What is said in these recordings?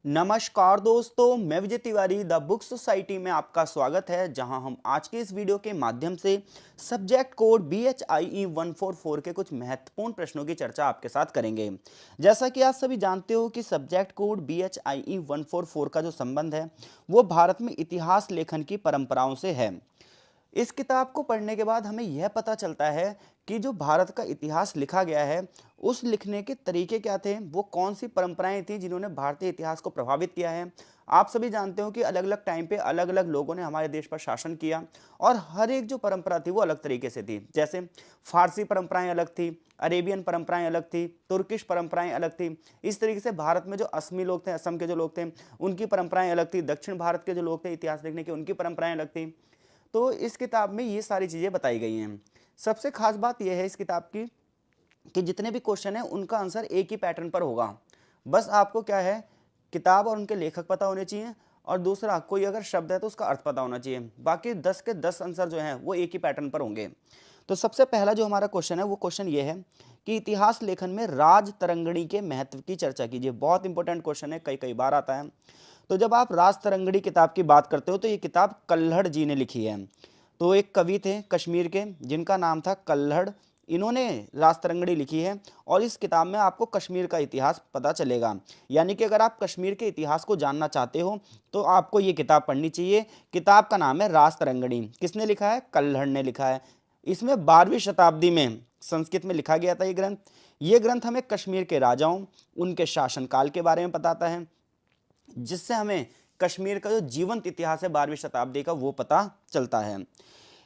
नमस्कार दोस्तों, मैं Vijay Tiwari the book society में आपका स्वागत है। जहां हम आज के इस वीडियो के माध्यम से सब्जेक्ट कोड BHIE 144 के कुछ महत्वपूर्ण प्रश्नों की चर्चा आपके साथ करेंगे। जैसा कि आप सभी जानते हो कि सब्जेक्ट कोड BHIE 144 का जो संबंध है वो भारत में इतिहास लेखन की परंपराओं से है। इस किताब को पढ़ने के बाद हमें यह पता चलता है कि जो भारत का इतिहास लिखा गया है उस लिखने के तरीके क्या थे, वो कौन सी परंपराएं थी जिन्होंने भारतीय इतिहास को प्रभावित किया है। आप सभी जानते हो कि अलग अलग टाइम पे अलग अलग लोगों ने हमारे देश पर शासन किया और हर एक जो परंपरा थी वो अलग तरीके से थी। जैसे फारसी परंपराएं अलग थी, अरेबियन परंपराएं अलग थी, तुर्किश परंपराएं अलग थी। इस तरीके से भारत में जो असमी लोग थे, असम के जो लोग थे उनकी परंपराएं अलग थी, दक्षिण भारत के जो लोग थे इतिहास लिखने के उनकी परंपराएं अलग थी। तो इस किताब में ये सारी चीज़ें बताई गई हैं। सबसे खास बात यह है इस किताब की कि जितने भी क्वेश्चन हैं उनका आंसर एक ही पैटर्न पर होगा। बस आपको क्या है, किताब और उनके लेखक पता होने चाहिए और दूसरा कोई अगर शब्द है तो उसका अर्थ पता होना चाहिए। बाकी 10 के 10 आंसर जो हैं वो एक ही पैटर्न पर होंगे। तो सबसे पहला जो हमारा क्वेश्चन है वो क्वेश्चन ये है कि इतिहास लेखन में राज तरंगिणी के महत्व की चर्चा कीजिए। बहुत इंपॉर्टेंट क्वेश्चन है, कई कई बार आता है। तो जब आप राज तरंगिणी किताब की बात करते हो तो ये किताब कल्हड़ जी ने लिखी है। तो एक कवि थे कश्मीर के जिनका नाम था कल्हड़, इन्होंने राज तरंगिणी लिखी है और इस किताब में आपको कश्मीर का इतिहास पता चलेगा। यानी कि अगर आप कश्मीर के इतिहास को जानना चाहते हो तो आपको ये किताब पढ़नी चाहिए। किताब का नाम है राज तरंगिणी। किसने लिखा है? कल्हड़ ने लिखा है। इसमें 12वीं शताब्दी में संस्कृत में लिखा गया था ये ग्रंथ। ये ग्रंथ हमें कश्मीर के राजाओं, उनके शासनकाल के बारे में बताता है, जिससे हमें कश्मीर का जो जीवंत इतिहास है 12वीं शताब्दी का वो पता चलता है।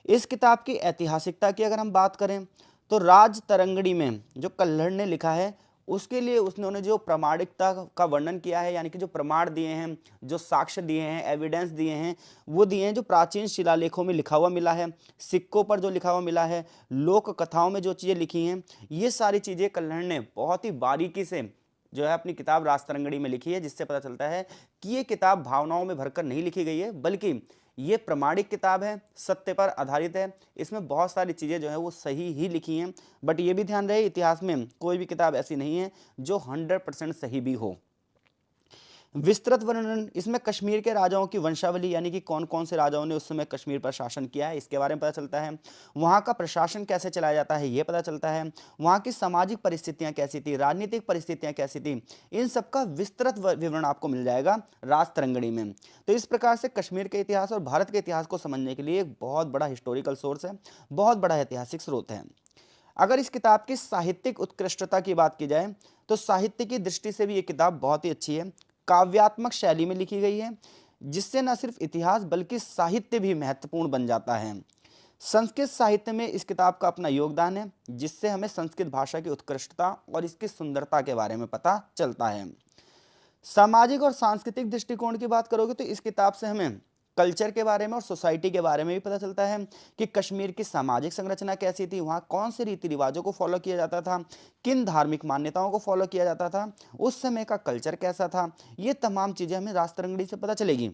इस किताब की ऐतिहासिकता की अगर हम बात करें तो राज तरंगिणी में जो कल्हड़ ने लिखा है उसके लिए उन्होंने जो प्रामाणिकता का वर्णन किया है, यानी कि जो प्रमाण दिए हैं, जो साक्ष्य दिए हैं, एविडेंस दिए हैं, वो दिए हैं जो प्राचीन शिलालेखों में लिखा हुआ मिला है, सिक्कों पर जो लिखा हुआ मिला है, लोक कथाओं में जो चीज़ें लिखी हैं, ये सारी चीज़ें कल्हड़ ने बहुत ही बारीकी से जो है अपनी किताब राजतरंगिणी में लिखी है। जिससे पता चलता है कि ये किताब भावनाओं में भरकर नहीं लिखी गई है, बल्कि ये प्रमाणिक किताब है, सत्य पर आधारित है। इसमें बहुत सारी चीज़ें जो है वो सही ही लिखी हैं। बट ये भी ध्यान रहे, इतिहास में कोई भी किताब ऐसी नहीं है जो 100% सही भी हो। विस्तृत वर्णन इसमें कश्मीर के राजाओं की वंशावली, यानी कि कौन कौन से राजाओं ने उस समय कश्मीर पर शासन किया है, इसके बारे में पता चलता है। वहाँ का प्रशासन कैसे चलाया जाता है ये पता चलता है। वहाँ की सामाजिक परिस्थितियाँ कैसी थी, राजनीतिक परिस्थितियाँ कैसी थी, इन सब का विस्तृत विवरण आपको मिल जाएगा राज तरंगिणी में। तो इस प्रकार से कश्मीर के इतिहास और भारत के इतिहास को समझने के लिए एक बहुत बड़ा हिस्टोरिकल सोर्स है, बहुत बड़ा ऐतिहासिक स्रोत है। अगर इस किताब की साहित्यिक उत्कृष्टता की बात की जाए तो साहित्य की दृष्टि से भी ये किताब बहुत ही अच्छी है। काव्यात्मक शैली में लिखी गई है, जिससे न सिर्फ इतिहास बल्कि साहित्य भी महत्वपूर्ण बन जाता है। संस्कृत साहित्य में इस किताब का अपना योगदान है, जिससे हमें संस्कृत भाषा की उत्कृष्टता और इसकी सुंदरता के बारे में पता चलता है। सामाजिक और सांस्कृतिक दृष्टिकोण की बात करोगे तो इस किताब से हमें कल्चर के बारे में और सोसाइटी के बारे में भी पता चलता है कि कश्मीर की सामाजिक संरचना कैसी थी, वहाँ कौन से रीति रिवाजों को फॉलो किया जाता था, किन धार्मिक मान्यताओं को फॉलो किया जाता था, उस समय का कल्चर कैसा था। ये तमाम चीज़ें हमें राजतरंगिणी से पता चलेगी।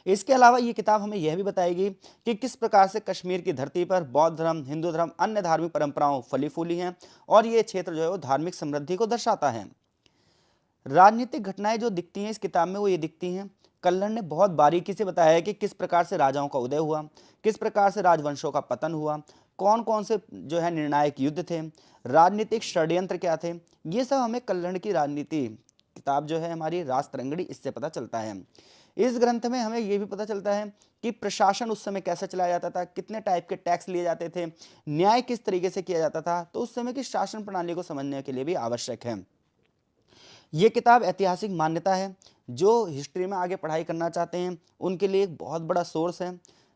इसके अलावा ये किताब हमें यह भी बताएगी कि किस प्रकार से कश्मीर की धरती पर बौद्ध धर्म, हिंदू धर्म, अन्य धार्मिक परंपराओं फली फूली हैं और ये क्षेत्र जो है वो धार्मिक समृद्धि को दर्शाता है। राजनीतिक घटनाएं जो दिखती हैं इस किताब में वो ये दिखती हैं। कल्हड़ ने बहुत बारीकी से बताया है कि किस प्रकार से राजाओं का उदय हुआ, किस प्रकार से राजवंशों का पतन हुआ, कौन कौन से जो है निर्णायक युद्ध थे, राजनीतिक षड्यंत्र क्या थे। ये सब हमें कल्हड़ की राजनीति किताब जो है हमारी राजतरंगिणी, इससे पता चलता है। इस ग्रंथ में हमें ये भी पता चलता है कि प्रशासन उस समय कैसे चलाया जाता था, कितने टाइप के टैक्स लिए जाते थे, न्याय किस तरीके से किया जाता था। तो उस समय की शासन प्रणाली को समझने के लिए भी आवश्यक है। ये किताब ऐतिहासिक मान्यता है, जो हिस्ट्री में आगे पढ़ाई करना चाहते हैं उनके लिए एक बहुत बड़ा सोर्स है।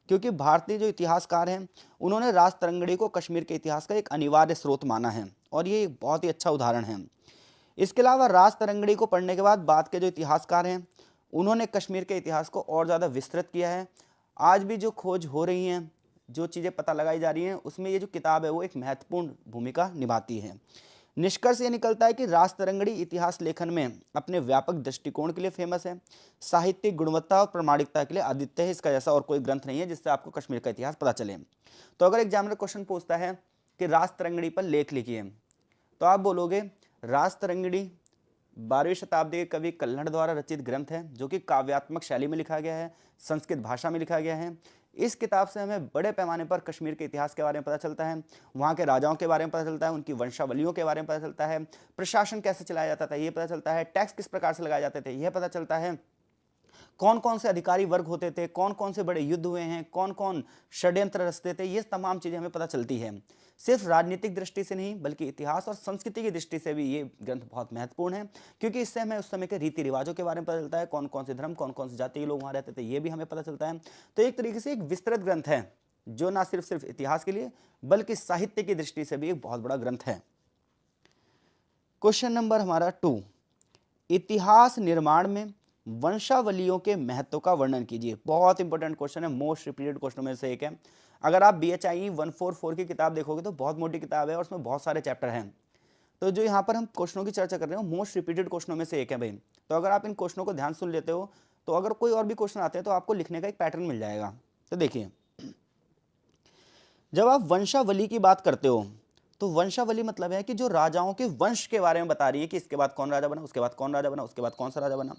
क्योंकि भारतीय जो इतिहासकार हैं उन्होंने राजतरंगिणी को कश्मीर के इतिहास का एक अनिवार्य स्रोत माना है और ये एक बहुत ही अच्छा उदाहरण है। इसके अलावा राजतरंगिणी को पढ़ने के बाद बाद के जो इतिहासकार हैं उन्होंने कश्मीर के इतिहास को और ज़्यादा विस्तृत किया है। आज भी जो खोज हो रही हैं, जो चीज़ें पता लगाई जा रही हैं, उसमें ये जो किताब है वो एक महत्वपूर्ण भूमिका निभाती है। निष्कर्ष ये निकलता है कि राजतरंगिणी इतिहास लेखन में अपने व्यापक दृष्टिकोण के लिए फेमस है, साहित्यिक गुणवत्ता और प्रामाणिकता के लिए अद्वितीय है। इसका जैसा और कोई ग्रंथ नहीं है जिससे आपको कश्मीर का इतिहास पता चले। तो अगर एग्जामिनर क्वेश्चन पूछता है कि राजतरंगिणी पर लेख लिखिए, तो आप बोलोगे राजतरंगिणी 12वीं शताब्दी के कवि कल्हड़ द्वारा रचित ग्रंथ है, जो कि काव्यात्मक शैली में लिखा गया है, संस्कृत भाषा में लिखा गया है। इस किताब से हमें बड़े पैमाने पर कश्मीर के इतिहास के बारे में पता चलता है, वहाँ के राजाओं के बारे में पता चलता है, उनकी वंशावलियों के बारे में पता चलता है, प्रशासन कैसे चलाया जाता था ये पता चलता है, टैक्स किस प्रकार से लगाए जाते थे यह पता चलता है, कौन कौन से अधिकारी वर्ग होते थे, कौन कौन से बड़े युद्ध हुए हैं, कौन कौन षड्यंत्र रचते थे, ये तमाम चीज़ें हमें पता चलती है। सिर्फ राजनीतिक दृष्टि से नहीं बल्कि इतिहास और संस्कृति की दृष्टि से भी ये ग्रंथ बहुत महत्वपूर्ण है, क्योंकि इससे हमें उस समय के रीति रिवाजों के बारे में पता चलता है, कौन कौन से धर्म, कौन कौन से जाति के लोग वहाँ रहते थे ये भी हमें पता चलता है। तो एक तरीके से एक विस्तृत ग्रंथ है, जो ना सिर्फ इतिहास के लिए बल्कि साहित्य की दृष्टि से भी एक बहुत बड़ा ग्रंथ है। क्वेश्चन नंबर हमारा 2, इतिहास निर्माण में वंशावलियों के महत्व का वर्णन कीजिए। बहुत इंपॉर्टेंट क्वेश्चन है, मोस्ट रिपीटेड क्वेश्चनों में से एक है। अगर आप BHIE 144 की किताब देखोगे तो बहुत मोटी किताब है और उसमें बहुत सारे चैप्टर हैं। तो जो यहाँ पर हम क्वेश्चनों की चर्चा कर रहे हैं मोस्ट रिपीटेड क्वेश्चनों में से एक है भाई। तो अगर आप इन क्वेश्चनों को ध्यान सुन लेते हो तो अगर कोई और भी क्वेश्चन आते हैं तो आपको लिखने का एक पैटर्न मिल जाएगा। तो देखिए, जब आप वंशावली की बात करते हो तो वंशावली मतलब है कि जो राजाओं के वंश के बारे में बता रही है कि इसके बाद कौन राजा बना, उसके बाद कौन राजा बना, उसके बाद कौन सा राजा बना।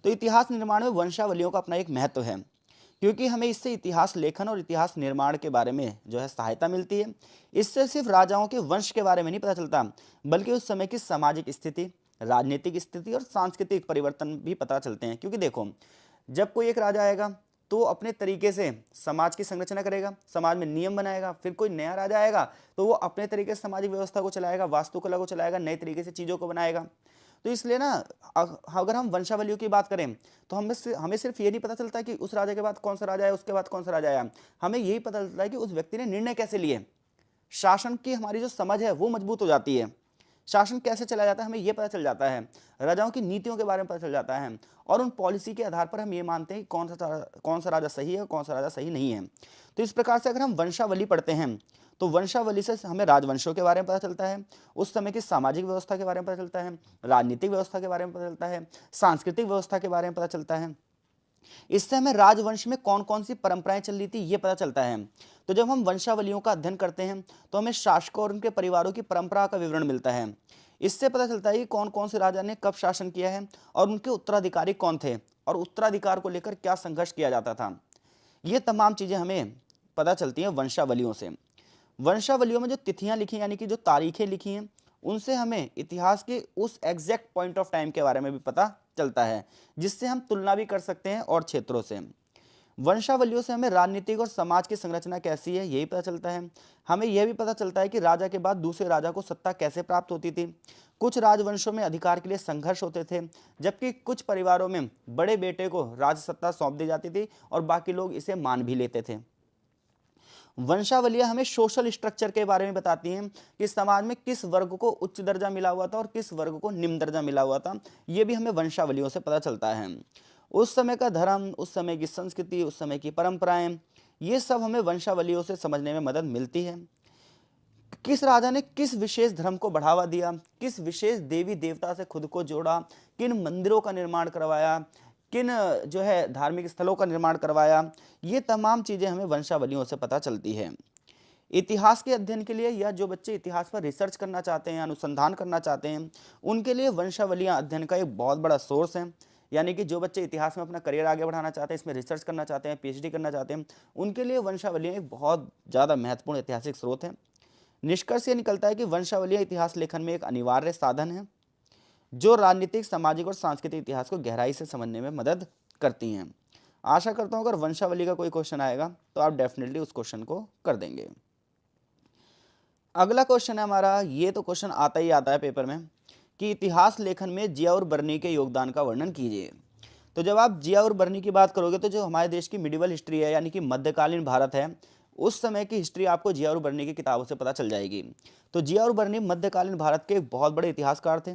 तो इतिहास निर्माण में वंशावलियों का अपना एक महत्व है, क्योंकि हमें इससे इतिहास लेखन और इतिहास निर्माण के बारे में जो है सहायता मिलती है। इससे सिर्फ राजाओं के वंश के बारे में नहीं पता चलता बल्कि उस समय की सामाजिक स्थिति, राजनीतिक स्थिति और सांस्कृतिक परिवर्तन भी पता चलते हैं। क्योंकि देखो, जब कोई एक राजा आएगा तो अपने तरीके से समाज की संरचना करेगा, समाज में नियम बनाएगा, फिर कोई नया राजा आएगा तो वो अपने तरीके से सामाजिक व्यवस्था को चलाएगा, वास्तुकला को चलाएगा, नए तरीके से चीज़ों को बनाएगा। तो इसलिए ना अगर हम वंशावलियों की बात करें तो हमें सिर्फ ये नहीं पता चलता कि उस राजा के बाद कौन सा राजा है, उसके बाद कौन सा राजा आया, हमें यही पता चलता है कि उस व्यक्ति ने निर्णय कैसे लिए। शासन की हमारी जो समझ है वो मजबूत हो जाती है, शासन कैसे चला जाता है हमें ये पता चल जाता है, राजाओं की नीतियों के बारे में पता चल जाता है, और उन पॉलिसी के आधार पर हम ये मानते हैं कि कौन सा राजा सही है और कौन सा राजा सही नहीं है। तो इस प्रकार से अगर हम वंशावली पढ़ते हैं तो वंशावली से हमें राजवंशों के बारे में पता चलता है, उस समय की सामाजिक व्यवस्था के बारे में पता चलता है, राजनीतिक व्यवस्था के बारे में पता चलता है, सांस्कृतिक व्यवस्था के बारे में पता चलता है। इससे हमें राजवंश में कौन कौन सी परंपराएं चल रही थी ये पता चलता है। तो जब हम वंशावलियों का अध्ययन करते हैं तो हमें शासकों और उनके परिवारों की परंपरा का विवरण मिलता है। इससे पता चलता है कि कौन कौन से राजा ने कब शासन किया है और उनके उत्तराधिकारी कौन थे और उत्तराधिकार को लेकर क्या संघर्ष किया जाता था। ये तमाम चीज़ें हमें पता चलती हैं वंशावलियों से। वंशावलियों में जो तिथियां लिखी यानी कि जो तारीखें लिखी हैं उनसे हमें इतिहास के उस एग्जैक्ट पॉइंट ऑफ टाइम के बारे में भी पता चलता है, जिससे हम तुलना भी कर सकते हैं और क्षेत्रों से। वंशावलियों से हमें राजनीतिक और समाज की संरचना कैसी है यही पता चलता है। हमें यह भी पता चलता है कि राजा के बाद दूसरे राजा को सत्ता कैसे प्राप्त होती थी। कुछ राजवंशों में अधिकार के लिए संघर्ष होते थे, जबकि कुछ परिवारों में बड़े बेटे को राज सत्ता सौंप दी जाती थी और बाकी लोग इसे मान भी लेते थे। वंशावलियां हमें सोशल स्ट्रक्चर के बारे में बताती हैं कि समाज में किस वर्ग को उच्च दर्जा मिला हुआ था और किस वर्ग को निम्न दर्जा मिला हुआ था। ये भी हमें वंशावलियों से पता चलता है। उस समय का धर्म, उस समय की संस्कृति, उस समय की परंपराएं, ये सब हमें वंशावलियों से समझने में मदद मिलती है। किस राजा ने किस विशेष धर्म को बढ़ावा दिया, किस विशेष देवी देवता से खुद को जोड़ा, किन मंदिरों का निर्माण करवाया, किन जो है धार्मिक स्थलों का निर्माण करवाया, ये तमाम चीज़ें हमें वंशावलियों से पता चलती है। इतिहास के अध्ययन के लिए या जो बच्चे इतिहास पर रिसर्च करना चाहते हैं, अनुसंधान करना चाहते हैं, उनके लिए वंशावलियाँ अध्ययन का एक बहुत बड़ा सोर्स है। यानी कि जो बच्चे इतिहास में अपना करियर आगे बढ़ाना चाहते हैं, इसमें रिसर्च करना चाहते हैं, PhD करना चाहते हैं, उनके लिए वंशावलियाँ एक बहुत ज़्यादा महत्वपूर्ण ऐतिहासिक स्रोत है। निष्कर्ष ये निकलता है कि वंशावलियाँ इतिहास लेखन में एक अनिवार्य साधन है, जो राजनीतिक, सामाजिक और सांस्कृतिक इतिहास को गहराई से समझने में मदद करती हैं। आशा करता हूँ अगर वंशावली का कोई क्वेश्चन आएगा तो आप डेफिनेटली उस क्वेश्चन को कर देंगे। अगला क्वेश्चन है हमारा, ये तो क्वेश्चन आता ही आता है पेपर में कि इतिहास लेखन में जिया और बर्नी के योगदान का वर्णन कीजिए। तो जब आप जिया और बर्नी की बात करोगे तो जो हमारे देश की मिडिवल हिस्ट्री है यानी कि मध्यकालीन भारत है, उस समय की हिस्ट्री आपको जिया और बर्नी की किताबों से पता चल जाएगी। तो जिया और बर्नी मध्यकालीन भारत के एक बहुत बड़े इतिहासकार थे।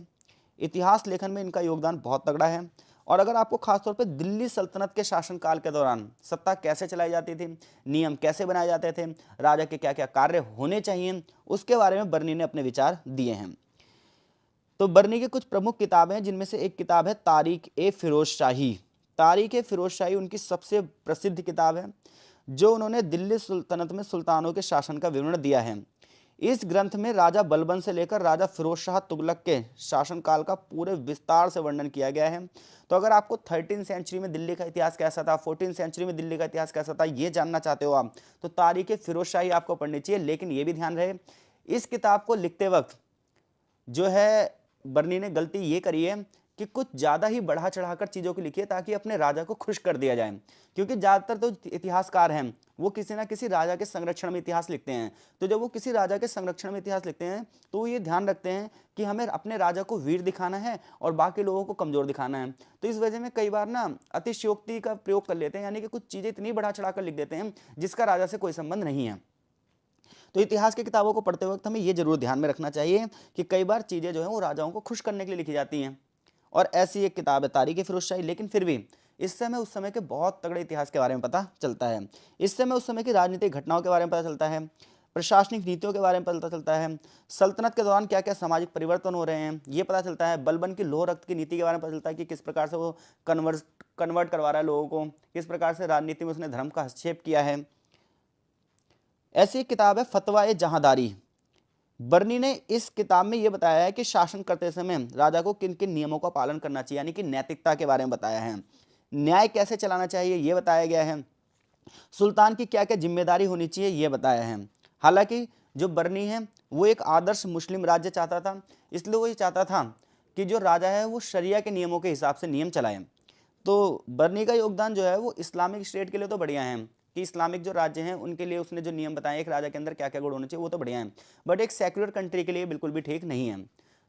इतिहास लेखन में इनका योगदान बहुत तगड़ा है। और अगर आपको खासतौर पे दिल्ली सल्तनत के शासनकाल के दौरान सत्ता कैसे चलाई जाती थी, नियम कैसे बनाए जाते थे, राजा के क्या क्या कार्य होने चाहिए, उसके बारे में बर्नी ने अपने विचार दिए हैं। तो बर्नी की कुछ प्रमुख किताबें हैं, जिनमें से एक किताब है तारीख-ए-फिरोजशाही। तारीख-ए-फिरोजशाही उनकी सबसे प्रसिद्ध किताब है, जो उन्होंने दिल्ली सुल्तनत में सुल्तानों के शासन का विवरण दिया है। इस ग्रंथ में राजा बलबन से लेकर राजा फिरोज शाह तुगलक के शासनकाल का पूरे विस्तार से वर्णन किया गया है। तो अगर आपको 13 सेंचुरी में दिल्ली का इतिहास कैसा था, 14 सेंचुरी में दिल्ली का इतिहास कैसा था, ये जानना चाहते हो आप, तो तारीख फिरोज शाही आपको पढ़नी चाहिए। लेकिन ये भी ध्यान रहे, इस किताब को लिखते वक्त जो है बर्नी ने गलती ये करी है कि कुछ ज़्यादा ही बढ़ा चढ़ाकर चीज़ों को लिखी है ताकि अपने राजा को खुश कर दिया जाए। क्योंकि ज़्यादातर तो इतिहासकार हैं वो किसी ना किसी राजा के संरक्षण में इतिहास लिखते हैं। तो जब वो किसी राजा के संरक्षण में इतिहास लिखते हैं तो वो ये ध्यान रखते हैं कि हमें अपने राजा को वीर दिखाना है और बाकी लोगों को कमज़ोर दिखाना है। तो इस वजह में कई बार ना अतिशयोक्ति का प्रयोग कर लेते हैं, यानी कि कुछ चीज़ें इतनी बढ़ा चढ़ाकर लिख देते हैं जिसका राजा से कोई संबंध नहीं है। तो इतिहास की किताबों को पढ़ते वक्त हमें ये जरूर ध्यान में रखना चाहिए कि कई बार चीज़ें जो हैं वो राजाओं को खुश करने के लिए लिखी जाती हैं। और ऐसी एक किताब है तारीख फिरोज शाही। लेकिन फिर भी इससे हमें उस समय के बहुत तगड़े इतिहास के बारे में पता चलता है। इससे हमें उस समय की राजनीतिक घटनाओं के बारे में पता चलता है, प्रशासनिक नीतियों के बारे में पता चलता है, सल्तनत के दौरान क्या क्या सामाजिक परिवर्तन हो रहे हैं ये पता चलता है, बलबन की लौह रक्त की नीति के बारे में पता चलता है कि किस प्रकार से वो कन्वर्ट करवा रहा है लोगों को, किस प्रकार से राजनीति में उसने धर्म का हस्तक्षेप किया है। ऐसी एक किताब है फतवा ए जहांदारी। बर्नी ने इस किताब में यह बताया है कि शासन करते समय राजा को किन किन नियमों का पालन करना चाहिए, यानी कि नैतिकता के बारे में बताया है, न्याय कैसे चलाना चाहिए यह बताया गया है, सुल्तान की क्या क्या जिम्मेदारी होनी चाहिए यह बताया है। हालांकि जो बर्नी है वो एक आदर्श मुस्लिम राज्य चाहता था, इसलिए वो ये चाहता था कि जो राजा है वो शरिया के नियमों के हिसाब से नियम चलाए। तो बर्नी का योगदान जो है वो इस्लामिक स्टेट के लिए तो बढ़िया है कि इस्लामिक जो राज्य हैं उनके लिए उसने जो नियम बताए एक राजा के अंदर क्या क्या गुण होने चाहिए वो तो बढ़िया है, बट एक सेक्युलर कंट्री के लिए बिल्कुल भी ठीक नहीं है।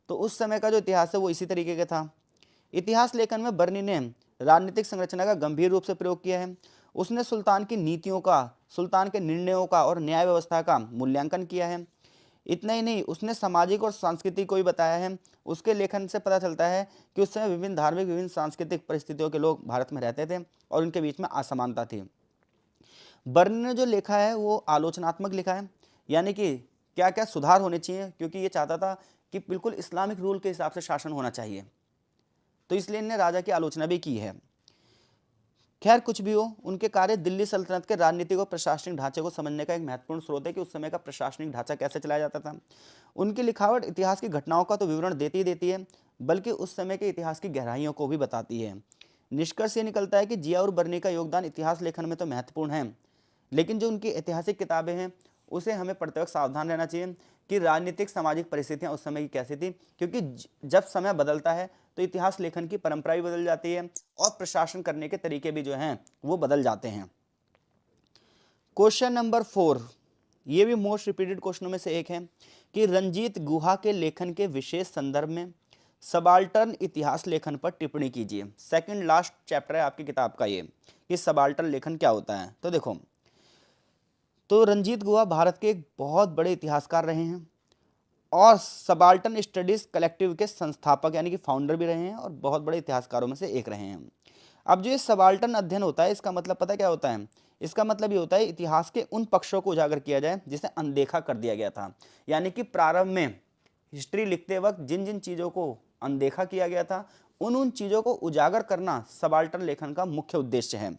तो उस समय का जो इतिहास है वो इसी तरीके का था। इतिहास लेखन में बर्नी ने राजनीतिक संरचना का गंभीर रूप से प्रयोग किया है। उसने सुल्तान की नीतियों का, सुल्तान के निर्णयों का और न्याय व्यवस्था का मूल्यांकन किया है। इतना ही नहीं, उसने सामाजिक और सांस्कृतिक को भी बताया है। उसके लेखन से पता चलता है कि उस समय विभिन्न धार्मिक, विभिन्न सांस्कृतिक परिस्थितियों के लोग भारत में रहते थे और उनके बीच में असमानता थी। बर्नी ने जो लिखा है वो आलोचनात्मक लिखा है, यानी कि क्या क्या सुधार होने चाहिए, क्योंकि ये चाहता था कि बिल्कुल इस्लामिक रूल के हिसाब से शासन होना चाहिए, तो इसलिए इन्हें राजा की आलोचना भी की है। खैर कुछ भी हो, उनके कार्य दिल्ली सल्तनत के राजनीतिक और प्रशासनिक ढांचे को समझने का एक महत्वपूर्ण स्रोत है कि उस समय का प्रशासनिक ढांचा कैसे चलाया जाता था। उनकी लिखावट इतिहास की घटनाओं का तो विवरण देती ही देती है, बल्कि उस समय के इतिहास की गहराइयों को भी बताती है। निष्कर्ष ये निकलता है कि जिया और बर्नी का योगदान इतिहास लेखन में तो महत्वपूर्ण है, लेकिन जो उनकी ऐतिहासिक किताबें हैं उसे हमें पढ़ते वक्त सावधान रहना चाहिए कि राजनीतिक सामाजिक परिस्थितियां उस समय की कैसी थी, क्योंकि जब समय बदलता है तो इतिहास लेखन की परंपरा भी बदल जाती है और प्रशासन करने के तरीके भी जो हैं वो बदल जाते हैं। क्वेश्चन नंबर 4, ये भी मोस्ट रिपीटेड क्वेश्चनों में से एक है कि रंजीत गुहा के लेखन के विशेष संदर्भ में सबाल्टर्न इतिहास लेखन पर टिप्पणी कीजिए। सेकंड लास्ट चैप्टर है आपकी किताब का ये कि सबाल्टर्न लेखन क्या होता है। तो देखो, तो रंजीत गुहा भारत के एक बहुत बड़े इतिहासकार रहे हैं और सबाल्टर्न स्टडीज कलेक्टिव के संस्थापक यानी कि फाउंडर भी रहे हैं और बहुत बड़े इतिहासकारों में से एक रहे हैं। अब जो ये सबाल्टर्न अध्ययन होता है इसका मतलब पता क्या होता है? इसका मतलब ये होता है इतिहास के उन पक्षों को उजागर किया जाए जिसे अनदेखा कर दिया गया था, यानी कि प्रारंभ में हिस्ट्री लिखते वक्त जिन जिन चीज़ों को अनदेखा किया गया था उन चीज़ों को उजागर करना सबाल्टर्न लेखन का मुख्य उद्देश्य है।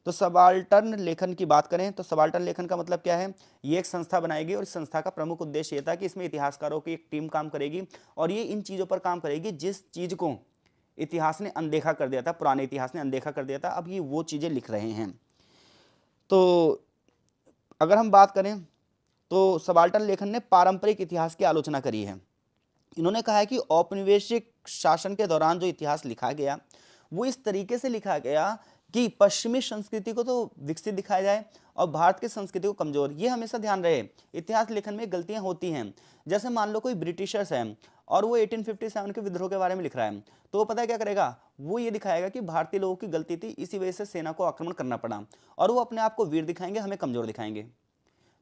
तो सबाल्टर्न लेखन की बात करें तो सबाल्टर्न लेखन का मतलब क्या है? ये एक संस्था बनाएगी और इस संस्था का प्रमुख उद्देश्य ये था कि इसमें इतिहासकारों की एक टीम काम करेगी और ये इन चीज़ों पर काम करेगी जिस चीज़ को इतिहास ने अनदेखा कर दिया था, पुराने इतिहास ने अनदेखा कर दिया था, अब ये वो चीज़ें लिख रहे हैं। तो अगर हम बात करें तो सबाल्टर्न लेखन ने पारंपरिक इतिहास की आलोचना करी है। इन्होंने कहा है कि औपनिवेशिक शासन के दौरान जो इतिहास लिखा गया वो इस तरीके से लिखा गया कि पश्चिमी संस्कृति को तो विकसित दिखाया जाए और भारत की संस्कृति को कमजोर। ये हमेशा ध्यान रहे, इतिहास लेखन में गलतियां होती हैं। जैसे मान लो कोई ब्रिटिशर्स है और वो 1857 के विद्रोह के बारे में लिख रहा है, तो वो पता है क्या करेगा? वो ये दिखाएगा कि भारतीय लोगों की गलती थी, इसी वजह से सेना को आक्रमण करना पड़ा, और वो अपने आप को वीर दिखाएंगे, हमें कमजोर दिखाएंगे।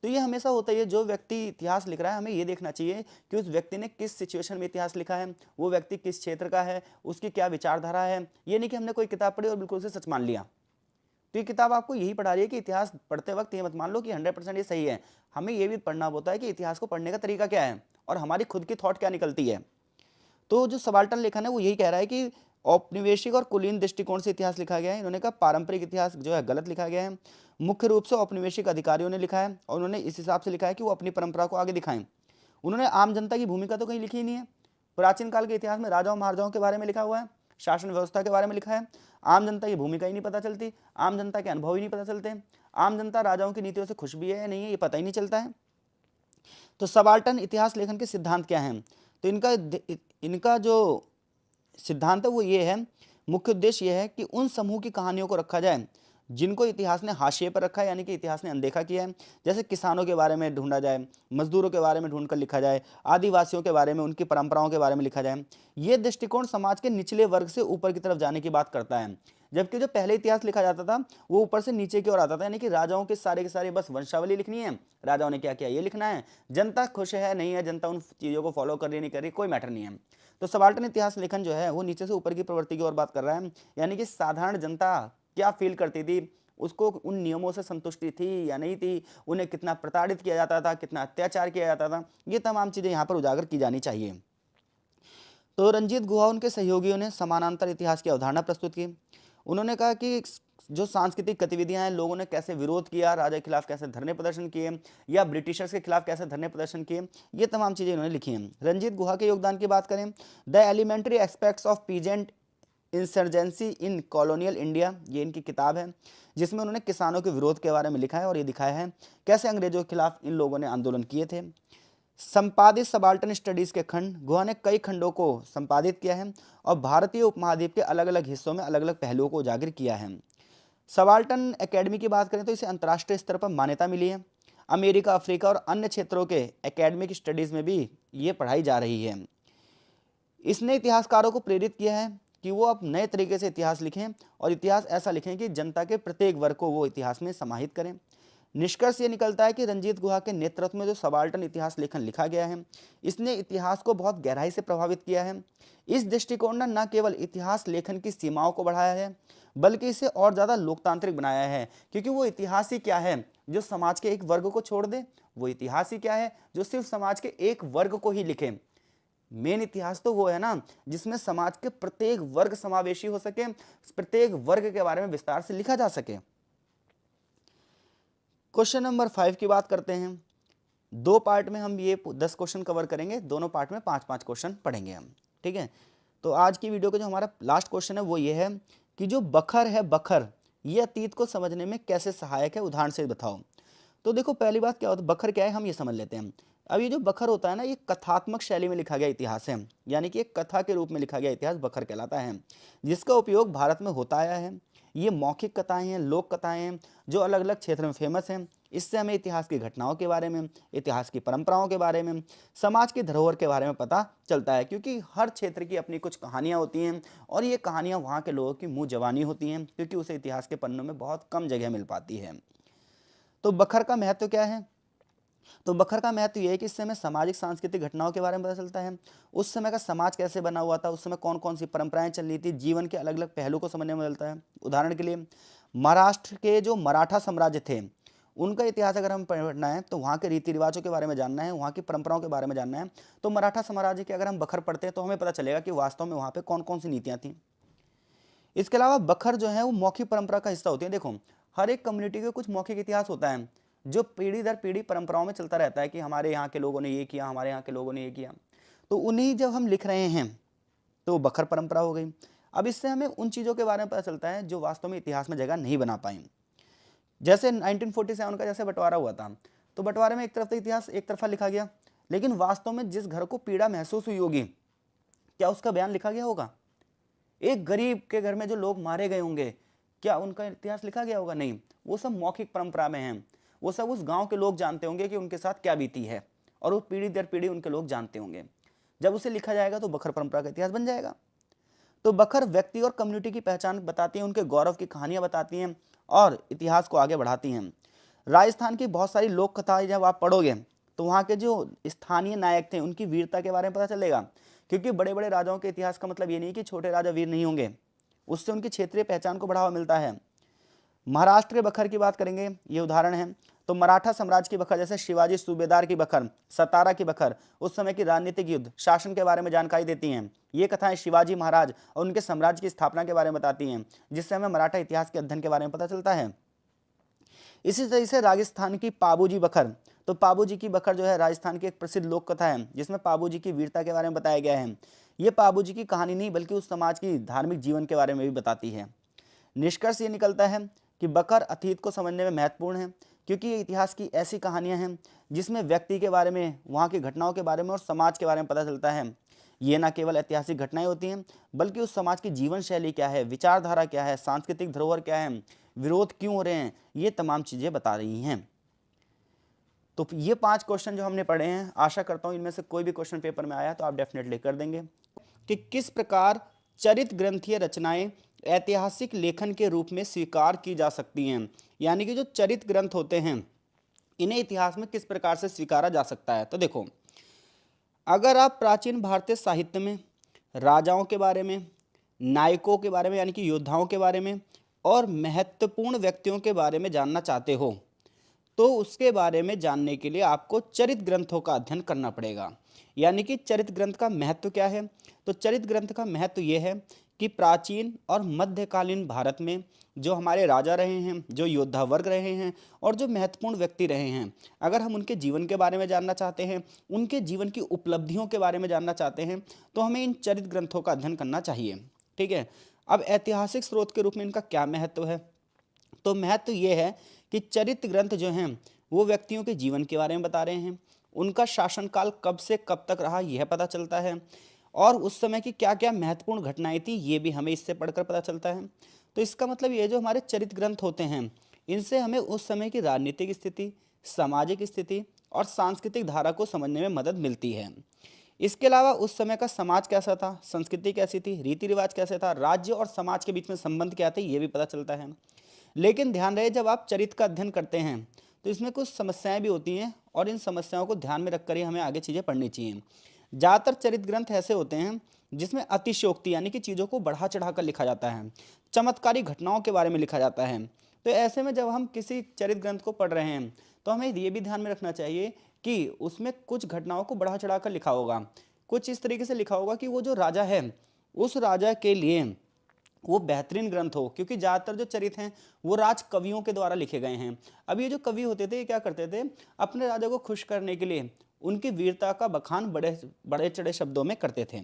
तो ये हमेशा होता है, जो व्यक्ति इतिहास लिख रहा है हमें ये देखना चाहिए कि उस व्यक्ति ने किस सिचुएशन में इतिहास लिखा है, वो व्यक्ति किस क्षेत्र का है, उसकी क्या विचारधारा है। ये नहीं कि हमने कोई किताब पढ़ी और बिल्कुल उसे सच मान लिया। तो ये किताब आपको यही पढ़ा रही है कि इतिहास पढ़ते वक्त ये मत मान लो कि 100% ये सही है, हमें ये भी पढ़ना होता है कि इतिहास को पढ़ने का तरीका क्या है और हमारी खुद की थॉट क्या निकलती है। तो जो सबाल्टर्न लेखन है वो यही कह रहा है कि औपनिवेशिक और कुलीन दृष्टिकोण से इतिहास लिखा गया है। इन्होंने कहा पारंपरिक इतिहास जो है गलत लिखा गया है, मुख्य रूप से औपनिवेशिक अधिकारियों ने लिखा है और उन्होंने इस हिसाब से लिखा है कि वो अपनी परंपरा को आगे दिखाएं। उन्होंने आम जनता की भूमिका तो कहीं लिखी ही नहीं है। प्राचीन काल के इतिहास में राजाओं महाराजाओं के बारे में लिखा हुआ है, शासन व्यवस्था के बारे में लिखा है, आम जनता की भूमिका ही नहीं पता चलती, आम जनता के अनुभव ही नहीं पता चलते, आम जनता राजाओं की नीतियों से खुश भी है या नहीं है ये पता ही नहीं चलता है। तो सबाल्टर्न इतिहास लेखन के सिद्धांत क्या हैं? तो इनका जो सिद्धांत है वो ये है, मुख्य उद्देश्य ये है कि उन समूह की कहानियों को रखा जाए जिनको इतिहास ने हाशिए पर रखा है, यानी कि इतिहास ने अनदेखा किया है। जैसे किसानों के बारे में ढूंढा जाए, मजदूरों के बारे में ढूंढकर लिखा जाए, आदिवासियों के बारे में, उनकी परंपराओं के बारे में लिखा जाए। ये दृष्टिकोण समाज के निचले वर्ग से ऊपर की तरफ जाने की बात करता है, जबकि जो पहले इतिहास लिखा जाता था वो ऊपर से नीचे की ओर आता था, यानी कि राजाओं के सारे बस वंशावली लिखनी है, राजाओं ने क्या किया ये लिखना है, जनता खुश है नहीं है, जनता उन चीज़ों को फॉलो कर रही नहीं कर रही कोई मैटर नहीं है। तो सबाल्टर्न इतिहास लेखन जो है वो नीचे से ऊपर की प्रवृत्ति की ओर बात कर रहा है, यानी कि साधारण जनता क्या फील करती थी, उसको उन नियमों से संतुष्टि थी या नहीं थी, उन्हें कितना प्रताड़ित किया जाता था, कितना अत्याचार किया जाता था, ये तमाम चीज़ें यहाँ पर उजागर की जानी चाहिए। तो रंजीत गुहा उनके सहयोगियों ने समानांतर इतिहास की अवधारणा प्रस्तुत की। उन्होंने कहा कि जो सांस्कृतिक गतिविधियां हैं, लोगों ने कैसे विरोध किया, राजा के खिलाफ कैसे धरने प्रदर्शन किए या ब्रिटिशर्स के खिलाफ कैसे धरने प्रदर्शन किए, ये तमाम चीज़ें इन्होंने लिखी हैं। रंजीत गुहा के योगदान की बात करें, the elementary aspects of peasant insurgency in colonial India, ये इनकी किताब है जिसमें उन्होंने किसानों के विरोध के बारे में लिखा है और ये दिखाया है कैसे अंग्रेजों के खिलाफ इन लोगों ने आंदोलन किए थे। संपादित सबाल्टर्न स्टडीज के खंड, गुहा ने कई खंडों को संपादित किया है और भारतीय उपमहाद्वीप के अलग अलग हिस्सों में अलग अलग पहलुओं को उजागर किया है। सबाल्टर्न एकेडमी की बात करें तो इसे अंतर्राष्ट्रीय स्तर पर मान्यता मिली है। अमेरिका, अफ्रीका और अन्य क्षेत्रों के एकेडमिक स्टडीज़ में भी ये पढ़ाई जा रही है। इसने इतिहासकारों को प्रेरित किया है कि वो अब नए तरीके से इतिहास लिखें और इतिहास ऐसा लिखें कि जनता के प्रत्येक वर्ग को वो इतिहास में समाहित करें। निष्कर्ष ये निकलता है कि रंजीत गुहा के नेतृत्व में जो सबाल्टर्न इतिहास लेखन लिखा गया है, इसने इतिहास को बहुत गहराई से प्रभावित किया है। इस दृष्टिकोण ने न केवल इतिहास लेखन की सीमाओं को बढ़ाया है, बल्कि इसे और ज़्यादा लोकतांत्रिक बनाया है, क्योंकि वो इतिहास ही क्या है जो समाज के एक वर्ग को छोड़ दे, वो इतिहास ही क्या है जो सिर्फ समाज के एक वर्ग को ही लिखे। मेन इतिहास तो वो है ना जिसमें समाज के प्रत्येक वर्ग समावेशी हो सके, प्रत्येक वर्ग के बारे में विस्तार से लिखा जा सके। क्वेश्चन नंबर 5 की बात करते हैं। 2 पार्ट में हम ये 10 क्वेश्चन कवर करेंगे, दोनों पार्ट में 5-5 क्वेश्चन पढ़ेंगे हम, ठीक है। तो आज की वीडियो का जो हमारा लास्ट क्वेश्चन है वो ये है कि जो बखर है, बखर ये अतीत को समझने में कैसे सहायक है, उदाहरण से बताओ। तो देखो पहली बात क्या होता है, बखर क्या है हम ये समझ लेते हैं। अब ये जो बखर होता है ना, ये कथात्मक शैली में लिखा गया इतिहास है, यानी कि एक कथा के रूप में लिखा गया इतिहास बखर कहलाता है, जिसका उपयोग भारत में होता आया है। ये मौखिक कथाएं हैं, लोक कथाएं हैं जो अलग अलग क्षेत्र में फेमस हैं। इससे हमें इतिहास की घटनाओं के बारे में, इतिहास की परंपराओं के बारे में, समाज की धरोहर के बारे में पता चलता है, क्योंकि हर क्षेत्र की अपनी कुछ कहानियाँ होती हैं और ये कहानियाँ वहाँ के लोगों की मुँह जवानी होती हैं, क्योंकि उसे इतिहास के पन्नों में बहुत कम जगह मिल पाती है। तो बखर का महत्व क्या है? तो बखर का महत्व यह है कि इससे हमें सामाजिक सांस्कृतिक घटनाओं के बारे में पता चलता है, उस समय का समाज कैसे बना हुआ था, उस समय कौन कौन सी परंपराएं चल रही थी, जीवन के अलग अलग पहलू को समझने में मिलता है। उदाहरण के लिए महाराष्ट्र के जो मराठा साम्राज्य थे उनका इतिहास अगर हम पढ़ना है तो वहाँ के रीति रिवाजों के बारे में जानना है, वहाँ की परंपराओं के बारे में जानना है, तो मराठा साम्राज्य के अगर हम बखर पढ़ते हैं तो हमें पता चलेगा कि वास्तव में वहाँ पर कौन कौन सी नीतियाँ थीं। इसके अलावा बखर जो है वो मौखिक परंपरा का हिस्सा होती है। देखो हर एक कम्युनिटी का कुछ मौखिक इतिहास होता है जो पीढ़ी दर पीढ़ी परंपराओं में चलता रहता है कि हमारे यहाँ के लोगों ने ये किया, हमारे यहाँ के लोगों ने ये किया, तो उन्हीं जब हम लिख रहे हैं तो बखर परंपरा हो गई। अब इससे हमें उन चीज़ों के बारे में पता चलता है जो वास्तव में इतिहास में जगह नहीं बना पाई। जैसे 1947 का जैसे बंटवारा हुआ था, तो बंटवारे में एक तरफ इतिहास एक तरफा लिखा गया, लेकिन वास्तव में जिस घर को पीड़ा महसूस हुई होगी क्या उसका बयान लिखा गया होगा? एक गरीब के घर में जो लोग मारे गए होंगे क्या उनका इतिहास लिखा गया होगा? नहीं, वो सब मौखिक परंपरा में है, वो सब उस गांव के लोग जानते होंगे कि उनके साथ क्या बीती है और वो पीढ़ी दर पीढ़ी उनके लोग जानते होंगे। जब उसे लिखा जाएगा तो बखर परंपरा का इतिहास बन जाएगा। तो बखर व्यक्ति और कम्युनिटी की पहचान बताती हैं, उनके गौरव की कहानियां बताती हैं और इतिहास को आगे बढ़ाती हैं। राजस्थान की बहुत सारी लोक कथाएं जब आप पढ़ोगे तो वहाँ के जो स्थानीय नायक थे उनकी वीरता के बारे में पता चलेगा, क्योंकि बड़े बड़े राजाओं के इतिहास का मतलब ये नहीं कि छोटे राजा वीर नहीं होंगे, उससे उनकी क्षेत्रीय पहचान को बढ़ावा मिलता है। महाराष्ट्र के बखर की बात करेंगे, ये उदाहरण है। तो मराठा साम्राज्य की बखर जैसे शिवाजी सूबेदार की बखर, सतारा की बखर उस समय की राजनीतिक युद्ध शासन के बारे में जानकारी देती हैं। ये कथाएं शिवाजी महाराज और उनके साम्राज्य की स्थापना के बारे में बताती हैं, जिससे हमें मराठा इतिहास के अध्ययन के बारे में पता चलता है। इसी तरह से राजस्थान की पाबूजी बखर, तो पाबू जी की बखर जो है राजस्थान की एक प्रसिद्ध लोक कथा है जिसमें पाबू जी की वीरता के बारे में बताया गया है। ये पाबू जी की कहानी नहीं बल्कि उस समाज की धार्मिक जीवन के बारे में भी बताती है। निष्कर्ष ये निकलता है कि बकर अतीत को समझने में महत्वपूर्ण है, क्योंकि ये इतिहास की ऐसी कहानियां हैं जिसमें व्यक्ति के बारे में, वहाँ की घटनाओं के बारे में और समाज के बारे में पता चलता है। ये न केवल ऐतिहासिक घटनाएं होती हैं बल्कि उस समाज की जीवन शैली क्या है, विचारधारा क्या है, सांस्कृतिक धरोहर क्या है, विरोध क्यों हो रहे हैं, ये तमाम चीज़ें बता रही हैं। तो ये 5 क्वेश्चन जो हमने पढ़े हैं, आशा करता हूँ इनमें से कोई भी क्वेश्चन पेपर में आया तो आप डेफिनेटली कर देंगे कि किस प्रकार चरित्र ग्रंथीय रचनाएं ऐतिहासिक लेखन के रूप में स्वीकार की जा सकती हैं। यानी कि जो चरित्र ग्रंथ होते हैं इन्हें इतिहास में किस प्रकार से स्वीकारा जा सकता है। तो देखो, अगर आप प्राचीन भारतीय साहित्य में राजाओं के बारे में, नायकों के बारे में यानी कि योद्धाओं के बारे में और महत्वपूर्ण व्यक्तियों के बारे में जानना चाहते हो तो उसके बारे में जानने के लिए आपको चरित्र ग्रंथों का अध्ययन करना पड़ेगा। यानी कि चरित्र ग्रंथ का महत्व क्या है? तो चरित्र ग्रंथ का महत्व यह है कि प्राचीन और मध्यकालीन भारत में जो हमारे राजा रहे हैं, जो योद्धा वर्ग रहे हैं और जो महत्वपूर्ण व्यक्ति रहे हैं, अगर हम उनके जीवन के बारे में जानना चाहते हैं, उनके जीवन की उपलब्धियों के बारे में जानना चाहते हैं, तो हमें इन चरित्र ग्रंथों का अध्ययन करना चाहिए। ठीक है। अब ऐतिहासिक स्रोत के रूप में इनका क्या महत्व है? तो महत्व ये है कि चरित्र ग्रंथ जो हैं वो व्यक्तियों के जीवन के बारे में बता रहे हैं, उनका शासनकाल कब से कब तक रहा यह पता चलता है, और उस समय की क्या क्या महत्वपूर्ण घटनाएं थी ये भी हमें इससे पढ़कर पता चलता है। तो इसका मतलब ये जो हमारे चरित्र ग्रंथ होते हैं इनसे हमें उस समय की राजनीतिक स्थिति, सामाजिक स्थिति और सांस्कृतिक धारा को समझने में मदद मिलती है। इसके अलावा उस समय का समाज कैसा था, संस्कृति कैसी थी, रीति रिवाज कैसे था, राज्य और समाज के बीच में संबंध क्या थे, ये भी पता चलता है। लेकिन ध्यान रहे, जब आप चरित्र का अध्ययन करते हैं तो इसमें कुछ समस्याएं भी होती हैं और इन समस्याओं को ध्यान में रखकर ही हमें आगे चीज़ें पढ़नी चाहिए। ज़्यादातर चरित्र ग्रंथ ऐसे होते हैं जिसमें अतिशयोक्ति यानी कि चीज़ों को बढ़ा चढ़ाकर लिखा जाता है, चमत्कारी घटनाओं के बारे में लिखा जाता है। तो ऐसे में जब हम किसी चरित्र ग्रंथ को पढ़ रहे हैं तो हमें ये भी ध्यान में रखना चाहिए कि उसमें कुछ घटनाओं को बढ़ा चढ़ाकर लिखा होगा, कुछ इस तरीके से लिखा होगा कि वो जो राजा है उस राजा के लिए वो बेहतरीन ग्रंथ हो, क्योंकि ज़्यादातर जो चरित्र हैं वो राज कवियों के द्वारा लिखे गए हैं। अब ये जो कवि होते थे ये क्या करते थे, अपने राजा को खुश करने के लिए उनकी वीरता का बखान बड़े बड़े चढ़े शब्दों में करते थे।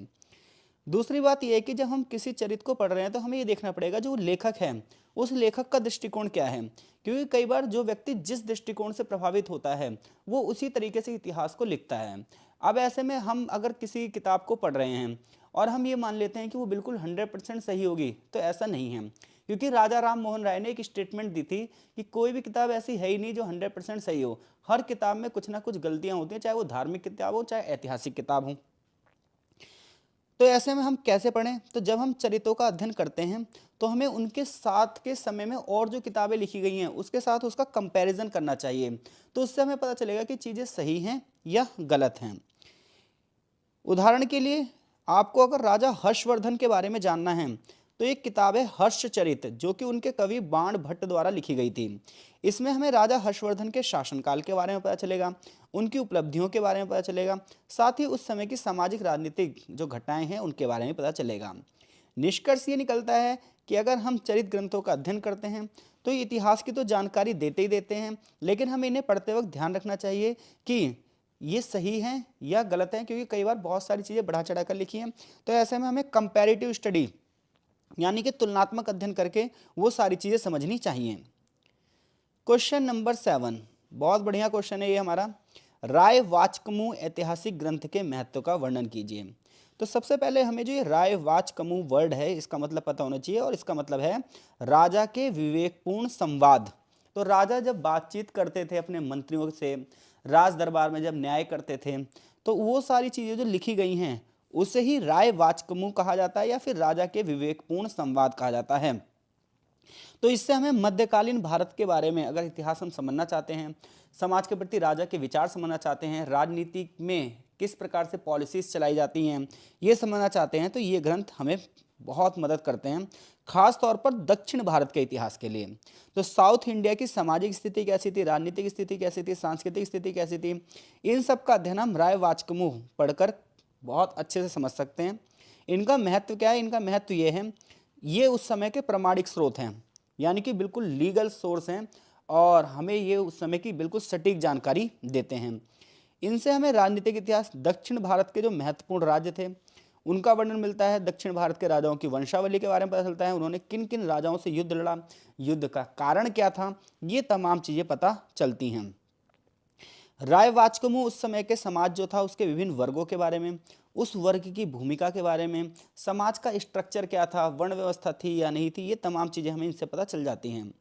दूसरी बात यह है कि जब हम किसी चरित्र को पढ़ रहे हैं तो हमें ये देखना पड़ेगा जो लेखक है उस लेखक का दृष्टिकोण क्या है, क्योंकि कई बार जो व्यक्ति जिस दृष्टिकोण से प्रभावित होता है वो उसी तरीके से इतिहास को लिखता है। अब ऐसे में हम अगर किसी किताब को पढ़ रहे हैं और हम ये मान लेते हैं कि वो बिल्कुल 100% सही होगी, तो ऐसा नहीं है, क्योंकि राजा राम मोहन राय ने एक स्टेटमेंट दी थी कि कोई भी किताब ऐसी है ही नहीं जो 100% सही हो, हर किताब में कुछ ना कुछ गलतियां होती हैं, चाहे वो धार्मिक किताब हो चाहे ऐतिहासिक किताब हो। तो ऐसे में हम कैसे पढ़ें? तो जब हम चरित्रों का अध्ययन करते हैं तो हमें उनके साथ के समय में और जो किताबें लिखी गई हैं उसके साथ उसका कंपैरिजन करना चाहिए, तो उससे हमें पता चलेगा कि चीज़ें सही हैं या गलत हैं। उदाहरण के लिए आपको अगर राजा हर्षवर्धन के बारे में जानना है तो एक किताब है हर्षचरित, जो कि उनके कवि बाण भट्ट द्वारा लिखी गई थी। इसमें हमें राजा हर्षवर्धन के शासनकाल के बारे में पता चलेगा, उनकी उपलब्धियों के बारे में पता चलेगा, साथ ही उस समय की सामाजिक राजनीतिक जो घटनाएं हैं उनके बारे में पता चलेगा। निष्कर्ष ये निकलता है कि अगर हम चरित्र ग्रंथों का अध्ययन करते हैं तो ये इतिहास की तो जानकारी देते ही देते हैं, लेकिन हमें इन्हें पढ़ते वक्त ध्यान रखना चाहिए कि ये सही हैं या गलत हैं, क्योंकि कई बार बहुत सारी चीज़ें बढ़ा चढ़ा कर लिखी हैं। तो ऐसे में हमें कंपैरेटिव स्टडी यानी कि तुलनात्मक अध्ययन करके वो सारी चीज़ें समझनी चाहिए। क्वेश्चन नंबर 7 बहुत बढ़िया क्वेश्चन है ये हमारा। राय वाचकमु ऐतिहासिक ग्रंथ के महत्व का वर्णन कीजिए। तो सबसे पहले हमें जो ये राय वाचकमु वर्ड है इसका मतलब पता होना चाहिए, और इसका मतलब है राजा के विवेकपूर्ण संवाद। तो राजा जब बातचीत करते थे अपने मंत्रियों से, राज दरबार में जब न्याय करते थे, तो वो सारी चीज़ें जो लिखी गई हैं उसे ही राय वाचकमु कहा जाता है या फिर राजा के विवेकपूर्ण संवाद कहा जाता है। तो इससे हमें मध्यकालीन भारत के बारे में अगर इतिहास हम समझना चाहते हैं, समाज के प्रति राजा के विचार समझना चाहते हैं, राजनीति में किस प्रकार से पॉलिसीज चलाई जाती हैं ये समझना चाहते हैं, तो ये ग्रंथ हमें बहुत मदद करते हैं, खास तौर पर दक्षिण भारत के इतिहास के लिए। तो साउथ इंडिया की सामाजिक स्थिति कैसी थी, राजनीतिक स्थिति कैसी थी, सांस्कृतिक स्थिति कैसी थी, इन सब का अध्ययन हम राय वाचकमु पढ़कर बहुत अच्छे से समझ सकते हैं। इनका महत्व क्या है? इनका महत्व ये है, ये उस समय के प्रामाणिक स्रोत हैं, यानी कि बिल्कुल लीगल सोर्स हैं, और हमें ये उस समय की बिल्कुल सटीक जानकारी देते हैं। इनसे हमें राजनीतिक इतिहास, दक्षिण भारत के जो महत्वपूर्ण राज्य थे उनका वर्णन मिलता है, दक्षिण भारत के राजाओं की वंशावली के बारे में पता चलता है, उन्होंने किन किन राजाओं से युद्ध लड़ा, युद्ध का कारण क्या था, ये तमाम चीज़ें पता चलती हैं। राय वाचकमु उस समय के समाज जो था उसके विभिन्न वर्गों के बारे में, उस वर्ग की भूमिका के बारे में, समाज का स्ट्रक्चर क्या था, वर्ण व्यवस्था थी या नहीं थी, ये तमाम चीज़ें हमें इनसे पता चल जाती हैं।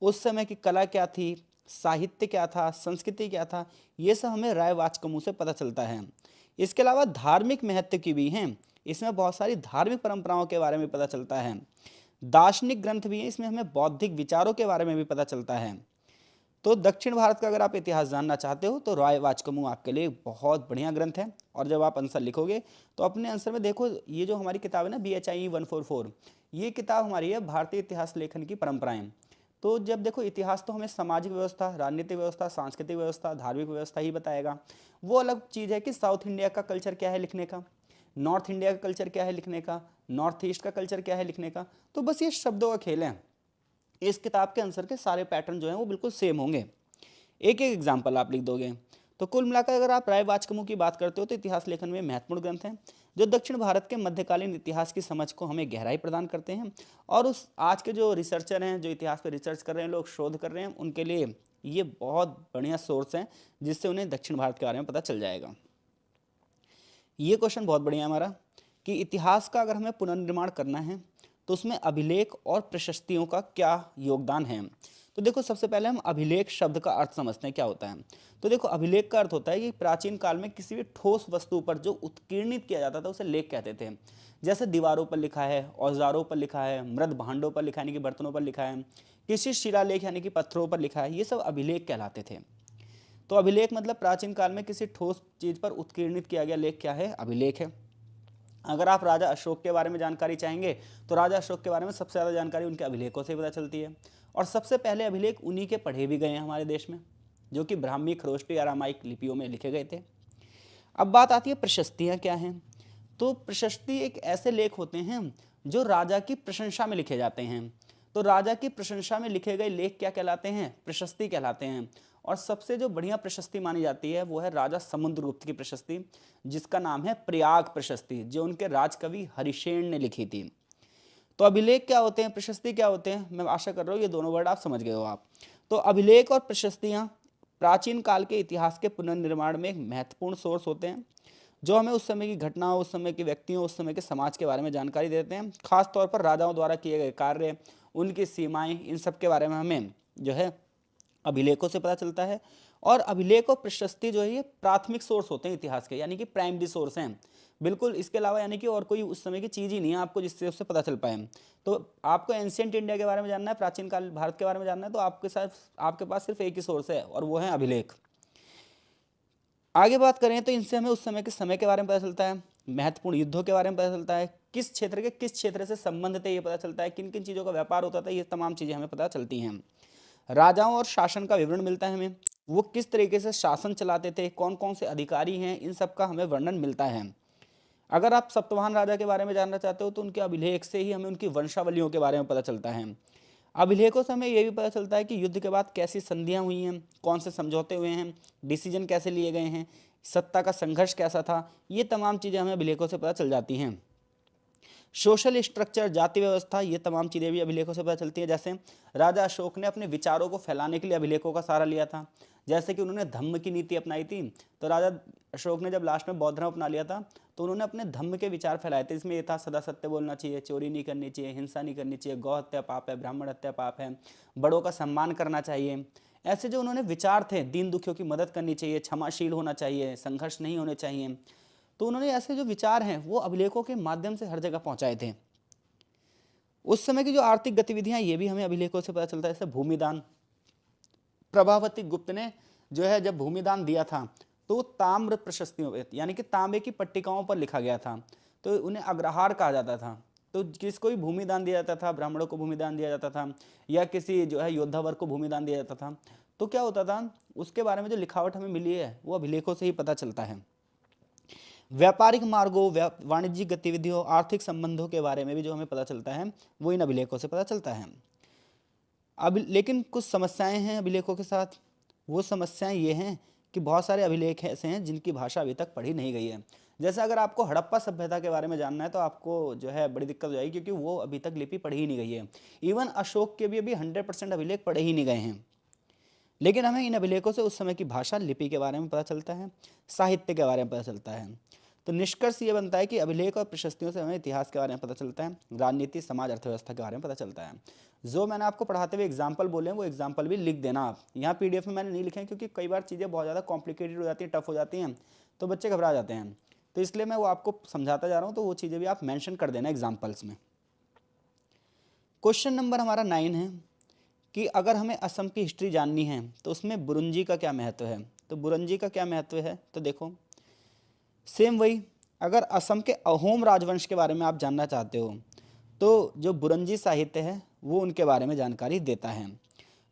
उस समय की कला क्या थी, साहित्य क्या था, संस्कृति क्या था, ये सब हमें राय वाचकमु से पता चलता है। इसके अलावा धार्मिक महत्व की भी हैं, इसमें बहुत सारी धार्मिक परंपराओं के बारे में पता चलता है। दार्शनिक ग्रंथ भी हैं, इसमें हमें बौद्धिक विचारों के बारे में भी पता चलता है। तो दक्षिण भारत का अगर आप इतिहास जानना चाहते हो तो राय वाचकमु आपके लिए बहुत बढ़िया ग्रंथ है। और जब आप आंसर लिखोगे तो अपने आंसर में देखो, ये जो हमारी किताब है ना BHIE 144, ये किताब हमारी है भारतीय इतिहास लेखन की परंपराएं। तो जब देखो इतिहास तो हमें सामाजिक व्यवस्था, राजनीतिक व्यवस्था, सांस्कृतिक व्यवस्था, धार्मिक व्यवस्था ही बताएगा। वो अलग चीज़ है कि साउथ इंडिया का कल्चर क्या है लिखने का, नॉर्थ इंडिया का कल्चर क्या है लिखने का, नॉर्थ ईस्ट का कल्चर क्या है लिखने का। तो बस ये शब्दों का खेल है। इस किताब के आंसर के सारे पैटर्न जो हैं वो बिल्कुल सेम होंगे। एक एक एग्जाम्पल आप लिख दोगे। तो कुल मिलाकर अगर आप राय वाचकमु की बात करते हो तो इतिहास लेखन में महत्वपूर्ण ग्रंथ हैं जो दक्षिण भारत के मध्यकालीन इतिहास की समझ को हमें गहराई प्रदान करते हैं। और उस आज के जो रिसर्चर हैं, जो इतिहास पर रिसर्च कर रहे हैं, लोग शोध कर रहे हैं, उनके लिए ये बहुत बढ़िया सोर्स हैं जिससे उन्हें दक्षिण भारत के बारे में पता चल जाएगा। ये क्वेश्चन बहुत बढ़िया है हमारा कि इतिहास का अगर हमें पुनर्निर्माण करना है तो उसमें अभिलेख और प्रशस्तियों का क्या योगदान है। तो देखो सबसे पहले हम अभिलेख शब्द का अर्थ समझते हैं क्या होता है। तो देखो अभिलेख का अर्थ होता है कि प्राचीन काल में किसी भी ठोस वस्तु पर जो उत्कीर्णित किया जाता था उसे लेख कहते थे। जैसे दीवारों पर लिखा है, औजारों पर लिखा है, मृद भांडों पर लिखा यानी कि बर्तनों पर लिखा है, किसी शिलालेख यानी कि पत्थरों पर लिखा है, ये सब अभिलेख कहलाते थे। तो अभिलेख मतलब प्राचीन काल में किसी ठोस चीज पर उत्कीर्णित किया गया लेख क्या है, अभिलेख है। अगर आप राजा अशोक के बारे में जानकारी चाहेंगे तो राजा अशोक के बारे में सबसे ज़्यादा जानकारी उनके अभिलेखों से ही पता चलती है। और सबसे पहले अभिलेख उन्हीं के पढ़े भी गए हैं हमारे देश में, जो कि ब्राह्मी, खरोष्टी, अरामाइक लिपियों में लिखे गए थे। अब बात आती है प्रशस्तियाँ क्या हैं। तो प्रशस्ति एक ऐसे लेख होते हैं जो राजा की प्रशंसा में लिखे जाते हैं। तो राजा की प्रशंसा में लिखे गए लेख क्या कहलाते हैं, प्रशस्ति कहलाते हैं। और सबसे जो बढ़िया प्रशस्ति मानी जाती है वो है राजा समुद्रगुप्त की प्रशस्ति, जिसका नाम है प्रयाग प्रशस्ति, जो उनके राजकवि हरिशेन ने लिखी थी। तो अभिलेख क्या होते हैं, प्रशस्ति क्या होते हैं, मैं आशा कर रहा हूँ ये दोनों वर्ड आप समझ गए हो आप। तो अभिलेख और प्रशस्तियाँ प्राचीन काल के इतिहास के पुनर्निर्माण में एक महत्वपूर्ण सोर्स होते हैं, जो हमें उस समय की घटनाओं, उस समय के व्यक्तियों, उस समय के समाज के बारे में जानकारी देते हैं। खास तौर पर राजाओं द्वारा किए गए कार्य, उनकी सीमाएं, इन सब के बारे में हमें जो है अभिलेखों से पता चलता है। और अभिलेख और प्रशस्ति जो है ये प्राथमिक सोर्स होते हैं इतिहास के, यानी कि प्राइमरी सोर्स हैं बिल्कुल। इसके अलावा यानी कि और कोई उस समय की चीज़ ही नहीं है आपको जिससे उससे पता चल पाए। तो आपको एंशियंट इंडिया के बारे में जानना है, प्राचीन काल भारत के बारे में जानना है, तो आपके साथ आपके पास सिर्फ एक ही सोर्स है और वो है अभिलेख। आगे बात करें तो इनसे हमें उस समय के बारे में पता चलता है, महत्वपूर्ण युद्धों के बारे में पता चलता है, किस क्षेत्र के किस क्षेत्र से संबंध थे ये पता चलता है, किन किन चीज़ों का व्यापार होता था, ये तमाम चीज़ें हमें पता चलती हैं। राजाओं और शासन का विवरण मिलता है हमें, वो किस तरीके से शासन चलाते थे, कौन कौन से अधिकारी हैं, इन सब का हमें वर्णन मिलता है। अगर आप सतवाहन राजा के बारे में जानना चाहते हो तो उनके अभिलेख से ही हमें उनकी वंशावलियों के बारे में पता चलता है। अभिलेखों से हमें यह भी पता चलता है कि युद्ध के बाद कैसी संधियां हुई हैं, कौन से समझौते हुए हैं, डिसीजन कैसे लिए गए हैं, सत्ता का संघर्ष कैसा था, ये तमाम चीज़ें हमें अभिलेखों से पता चल जाती हैं। सोशल स्ट्रक्चर, जाति व्यवस्था, ये तमाम चीज़ें भी अभिलेखों से पता चलती हैं। जैसे राजा अशोक ने अपने विचारों को फैलाने के लिए अभिलेखों का सहारा लिया था, जैसे कि उन्होंने धम्म की नीति अपनाई थी। तो राजा अशोक ने जब लास्ट में बौद्ध धर्म अपना लिया था तो उन्होंने अपने धम्म के विचार फैलाए थे। इसमें ये था सदा सत्य बोलना चाहिए, चोरी नहीं करनी चाहिए, हिंसा नहीं करनी चाहिए, गौ हत्या पाप है, ब्राह्मण हत्या पाप है, बड़ों का सम्मान करना चाहिए। ऐसे जो उन्होंने विचार थे, दीन दुखियों की मदद करनी चाहिए, क्षमाशील होना चाहिए, संघर्ष नहीं होने चाहिए। तो उन्होंने ऐसे जो विचार हैं वो अभिलेखों के माध्यम से हर जगह पहुंचाए थे। उस समय की जो आर्थिक गतिविधियां ये भी हमें अभिलेखों से पता चलता है। जैसे भूमिदान, प्रभावती गुप्त ने जो है जब भूमिदान दिया था तो ताम्र प्रशस्तियों यानी कि तांबे की पट्टिकाओं पर लिखा गया था, तो उन्हें अग्रहार कहा जाता था। तो किसको भी भूमिदान दिया जाता था, ब्राह्मणों को भूमिदान दिया जाता था या किसी जो है योद्धा वर्ग को भूमिदान दिया जाता था, तो क्या होता था उसके बारे में जो लिखावट हमें मिली है वो अभिलेखों से ही पता चलता है। व्यापारिक मार्गों, वाणिज्यिक गतिविधियों, आर्थिक संबंधों के बारे में भी जो हमें पता चलता है वो इन अभिलेखों से पता चलता है। अब लेकिन कुछ समस्याएं हैं अभिलेखों के साथ। वो समस्याएं ये हैं कि बहुत सारे अभिलेख ऐसे हैं जिनकी भाषा अभी तक पढ़ी नहीं गई है। जैसे अगर आपको हड़प्पा सभ्यता के बारे में जानना है तो आपको जो है बड़ी दिक्कत हो जाएगी, क्योंकि वो अभी तक लिपि पढ़ी ही नहीं गई है। इवन अशोक के भी अभी 100% अभिलेख पढ़े ही नहीं गए हैं। लेकिन हमें इन अभिलेखों से उस समय की भाषा, लिपि के बारे में पता चलता है, साहित्य के बारे में पता चलता है। तो निष्कर्ष ये बनता है कि अभिलेख और प्रशस्तियों से हमें इतिहास के बारे में पता चलता है, राजनीति, समाज, अर्थव्यवस्था के बारे में पता चलता है। जो मैंने आपको पढ़ाते हुए एग्जाम्पल बोले हैं वो एग्जाम्पल भी लिख देना आप। यहाँ पीडीएफ में मैंने नहीं लिखे हैं, क्योंकि कई बार चीज़ें बहुत ज़्यादा कॉम्प्लिकेटेड हो जाती हैं, टफ हो जाती हैं, तो बच्चे घबरा जाते हैं। तो इसलिए मैं वो आपको समझाता जा रहा हूँ, तो वो चीज़ें भी आप मेंशन कर देना एग्जाम्पल्स में। क्वेश्चन नंबर हमारा 9 है कि अगर हमें असम की हिस्ट्री जाननी है तो उसमें बुरुंजी का क्या महत्व है। तो बुरुंजी का क्या महत्व है, तो देखो सेम वही, अगर असम के अहोम राजवंश के बारे में आप जानना चाहते हो तो जो बुरंजी साहित्य है वो उनके बारे में जानकारी देता है।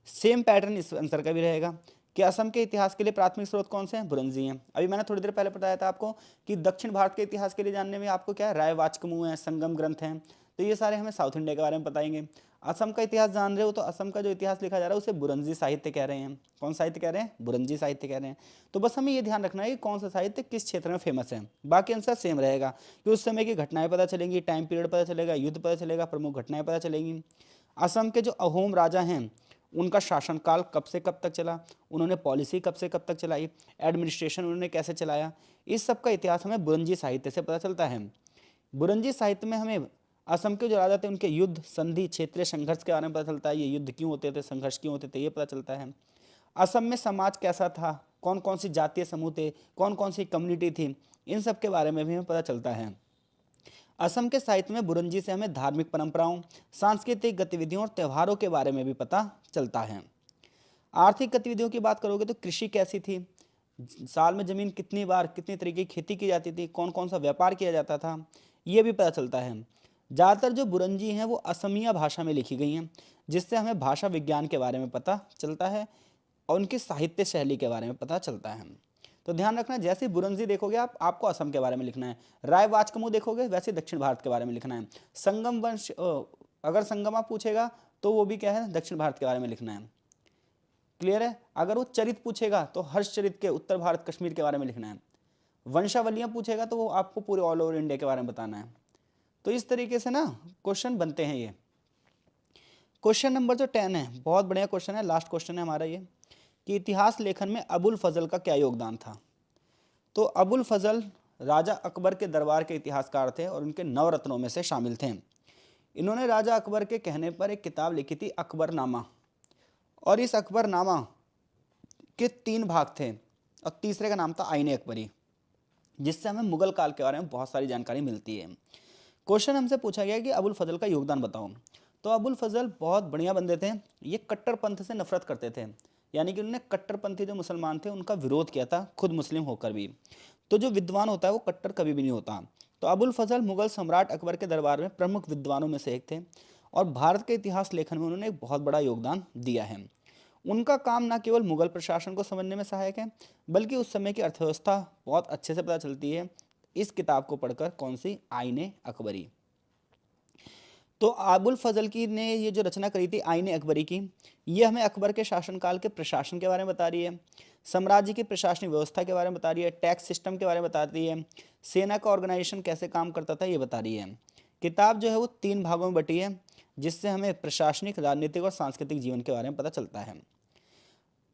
सेम पैटर्न इस आंसर का भी रहेगा कि असम के इतिहास के लिए प्राथमिक स्रोत कौन से हैं, बुरंजी हैं। अभी मैंने थोड़ी देर पहले बताया था आपको कि दक्षिण भारत के इतिहास के लिए जानने में आपको क्या है, रायवाचकमू है, संगम ग्रंथ हैं, तो ये सारे हमें साउथ इंडिया के बारे में बताएंगे। असम का इतिहास जान रहे हो तो असम का जो इतिहास लिखा जा रहा है उसे बुरंजी साहित्य कह रहे हैं। कौन साहित्य कह रहे हैं, बुरंजी साहित्य कह रहे हैं। तो बस हमें ये ध्यान रखना है कि कौन सा साहित्य किस क्षेत्र में फेमस है। बाकी आंसर सेम रहेगा कि उस समय की घटनाएं पता चलेंगी, टाइम पीरियड पता चलेगा, युद्ध पता चलेगा, प्रमुख घटनाएं पता चलेंगी। असम के जो अहोम राजा हैं उनका शासनकाल कब से कब तक चला, उन्होंने पॉलिसी कब से कब तक चलाई, एडमिनिस्ट्रेशन उन्होंने कैसे चलाया, इस सब का इतिहास हमें बुरंजी साहित्य से पता चलता है। बुरंजी साहित्य में हमें असम के जो राजा थे उनके युद्ध, संधि, क्षेत्रीय संघर्ष के बारे में पता चलता है। ये युद्ध क्यों होते थे, संघर्ष क्यों होते थे, ये पता चलता है। असम में समाज कैसा था, कौन कौन सी जातीय समूह थे, कौन कौन सी कम्युनिटी थी, इन सब के बारे में भी हमें पता चलता है। असम के साहित्य में बुरंजी से हमें धार्मिक परंपराओं, सांस्कृतिक गतिविधियों और त्योहारों के बारे में भी पता चलता है। आर्थिक गतिविधियों की बात करोगे तो कृषि कैसी थी, साल में जमीन कितनी बार, कितनी तरीके की खेती की जाती थी, कौन कौन सा व्यापार किया जाता था, ये भी पता चलता है। ज़्यादातर जो बुरंजी हैं वो असमिया भाषा में लिखी गई हैं, जिससे हमें भाषा विज्ञान के बारे में पता चलता है और उनकी साहित्य शैली के बारे में पता चलता है। तो ध्यान रखना, जैसे बुरंजी देखोगे आप, आपको असम के बारे में लिखना है। रायवाचकमू देखोगे वैसे दक्षिण भारत के बारे में लिखना है। संगम वंश, अगर संगम आप पूछेगा तो वो भी क्या है, दक्षिण भारत के बारे में लिखना है। क्लियर है। अगर वो चरित पूछेगा तो हर्षचरित के उत्तर भारत, कश्मीर के बारे में लिखना है। वंशावलियाँ पूछेगा तो वो आपको पूरे ऑल ओवर इंडिया के बारे में बताना है। तो इस तरीके से ना क्वेश्चन बनते हैं ये। क्वेश्चन नंबर जो 10 है, बहुत बढ़िया क्वेश्चन है, लास्ट क्वेश्चन है हमारा ये, कि इतिहास लेखन में अबुल फजल का क्या योगदान था। तो अबुल फजल राजा अकबर के दरबार के इतिहासकार थे और उनके नवरत्नों में से शामिल थे। इन्होंने राजा अकबर के कहने पर एक किताब लिखी थी, अकबरनामा, और इस अकबरनामा के 3 भाग थे और तीसरे का नाम था आईने अकबरी, जिससे हमें मुगल काल के बारे में बहुत सारी जानकारी मिलती है। क्वेश्चन हमसे पूछा गया कि अबुल फजल का योगदान बताओ। तो अबुल फजल बहुत बढ़िया बंदे थे, ये कट्टरपंथ से नफरत करते थे, यानी कि उन्होंने कट्टरपंथी जो मुसलमान थे उनका विरोध किया था, खुद मुस्लिम होकर भी। तो जो विद्वान होता है वो कट्टर कभी भी नहीं होता। तो अबुल फजल मुगल सम्राट अकबर के दरबार में प्रमुख विद्वानों में से एक थे और भारत के इतिहास लेखन में उन्होंने एक बहुत बड़ा योगदान दिया है। उनका काम न केवल मुगल प्रशासन को समझने में सहायक है, बल्कि उस समय की अर्थव्यवस्था बहुत अच्छे से पता चलती है इस किताब को पढ़कर। कौन सी, आईने अकबरी। तो अबुल फजल की ने ये जो रचना करी थी आईने अकबरी की, ये हमें अकबर के शासनकाल के प्रशासन के बारे में बता रही है, साम्राज्य की प्रशासनिक व्यवस्था के बारे में बता रही है, टैक्स सिस्टम के बारे में बताती है, सेना का ऑर्गेनाइजेशन कैसे काम करता था ये बता रही है। किताब जो है वो 3 भागों में बटी है, जिससे हमें प्रशासनिक, राजनीतिक और सांस्कृतिक जीवन के बारे में पता चलता है।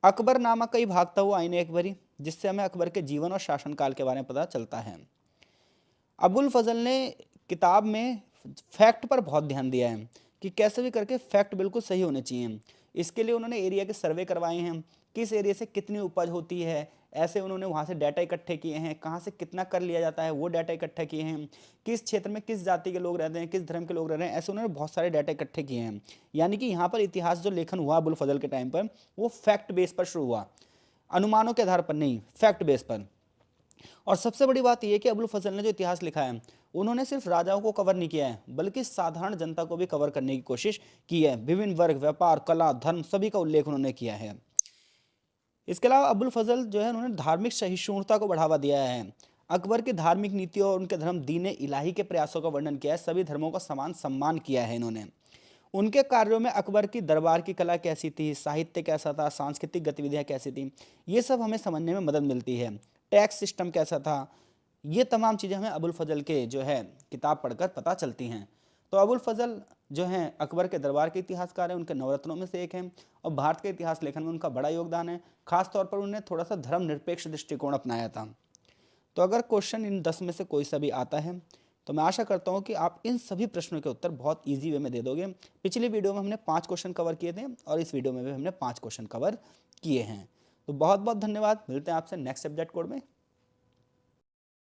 अकबरनामा का ही भाग था वो आईने अकबरी, जिससे हमें अकबर के जीवन और शासनकाल के बारे में पता चलता है। अबुल फजल ने किताब में फैक्ट पर बहुत ध्यान दिया है कि कैसे भी करके फैक्ट बिल्कुल सही होने चाहिए। इसके लिए उन्होंने एरिया के सर्वे करवाए हैं, किस एरिया से कितनी उपज होती है, ऐसे उन्होंने वहाँ से डाटा इकट्ठे किए हैं, कहाँ से कितना कर लिया जाता है वो डाटा इकट्ठे किए हैं, किस क्षेत्र में किस जाति के लोग रहते हैं, किस धर्म के लोग रह रहे हैं, ऐसे उन्होंने बहुत सारे डाटा इकट्ठे किए हैं। यानी कि यहाँ पर इतिहास जो लेखन हुआ अबुल फजल के टाइम पर वो फैक्ट बेस पर शुरू हुआ, अनुमानों के आधार पर नहीं, फैक्ट बेस पर। और सबसे बड़ी बात यह कि अबुल फजल ने जो इतिहास लिखा है उन्होंने सिर्फ राजाओं को कवर नहीं किया है, बल्कि साधारण जनता को भी कवर करने की कोशिश की है। विभिन्न वर्ग, व्यापार, कला, धर्म सभी का उल्लेख उन्होंने किया है। इसके अलावा अबुल फजल जो है उन्होंने धार्मिक सहिष्णुता को बढ़ावा दिया है। अकबर की धार्मिक नीतियों और उनके धर्म दीन इलाही के प्रयासों का वर्णन किया है। सभी धर्मों का समान सम्मान किया है इन्होंने। उनके कार्यों में अकबर की दरबार की कला कैसी थी, साहित्य कैसा था, सांस्कृतिक गतिविधियां कैसी थी, ये सब हमें समझने में मदद मिलती है। टैक्स सिस्टम कैसा था, ये तमाम चीज़ें हमें अबुल फजल के जो है किताब पढ़कर पता चलती हैं। तो अबुल फजल जो हैं अकबर के दरबार के इतिहासकार हैं, उनके नवरत्नों में से एक हैं और भारत के इतिहास लेखन में उनका बड़ा योगदान है। खासतौर पर उन्होंने थोड़ा सा धर्मनिरपेक्ष दृष्टिकोण अपनाया था। तो अगर क्वेश्चन इन 10 में से कोई सा भी आता है तो मैं आशा करता हूँ कि आप इन सभी प्रश्नों के उत्तर बहुत इजी वे में दे दोगे। पिछली वीडियो में हमने 5 क्वेश्चन कवर किए थे और इस वीडियो में भी हमने 5 क्वेश्चन कवर किए हैं। तो बहुत बहुत धन्यवाद, मिलते हैं आपसे नेक्स्ट सब्जेक्ट कोड में।